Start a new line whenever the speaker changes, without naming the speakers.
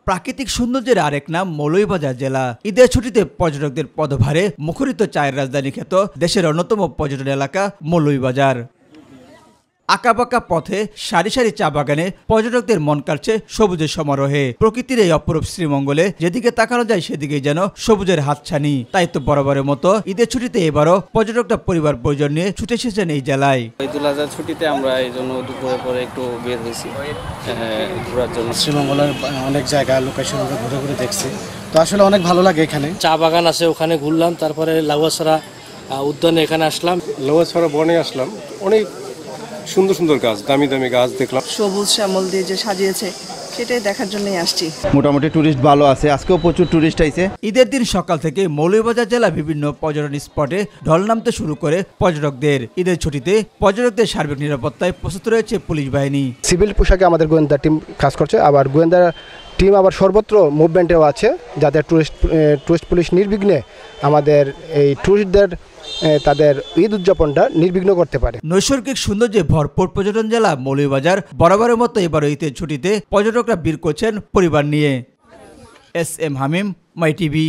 প্রাকৃতিক সৌন্দর্যের আরেক নাম মৌলভীবাজার জেলা। ঈদের ছুটিতে পর্যটকদের পদভারে মুখরিত চায়ের রাজধানী খ্যাত দেশের অন্যতম পর্যটন এলাকা মৌলভীবাজার। আঁকাবাঁকা পথে সারি সারি চা বাগানে পর্যটকদের মন কাটছে সবুজের সমারোহে। প্রকৃতির এই অপরূপ শ্রীমঙ্গলে যেদিকে তাকানো যায় সেদিকেই যেন সবুজের হাতছানি। তাই তো বরাবরের মতো ঈদের ছুটিতে এবারও পর্যটকরা পরিবার পরিজন নিয়ে ছুটে এসেছেন এই জেলায়।
ঈদুল আজহার ছুটিতে আমরা এই জন্য দুপুরের পরে একটু বের হয়েছি ঘোরার জন্য।
শ্রীমঙ্গলের অনেক জায়গা লোকেশন ঘুরে ঘুরে দেখছি, তো আসলে অনেক ভালো লাগে। এখানে
চা বাগান আছে, ওখানে ঘুরলাম, তারপরে লাউয়াছড়া উদ্যানে এখানে আসলাম,
লাউয়াছড়া বনে আসলাম। অনেক সুন্দর সুন্দর গাছ, দামি দামি গাছ দেখলাম।
সবুজ শ্যামল দিয়ে যে সাজিয়েছে সেটাই দেখার জন্যই আসছি।
মোটামুটি টুরিস্ট ভালো আছে, আজকেও প্রচুর টুরিস্ট আইছে।
ঈদের দিন সকাল থেকে মৌলভীবাজার জেলা বিভিন্ন পর্যটন স্পটে ঢল নামতে শুরু করে পর্যটকদের। ঈদের ছুটিতে পর্যটকদের সার্বিক নিরাপত্তায় প্রস্তুত রয়েছে পুলিশ বাহিনী।
সিভিল পোশাকে আমাদের গোয়েন্দা টিম কাজ করছে, আবার গোয়েন্দা টিম আবার সর্বত্র মুভমেন্টেও আছে, যাতে টুরিস্ট পুলিশ নির্বিঘ্নে আমাদের এই টুরিস্টদের তাদের ঈদ উদযাপনটা নির্বিঘ্ন করতে পারে।
নৈসর্গিক সৌন্দর্যে ভরপুর পর্যটন জেলা মৌলভীবাজার। বরাবরের মতো এবার ঈদের ছুটিতে পর্যটকরা ভিড় করছেন পরিবার নিয়ে। এস এম হামিম, মাই টিভি।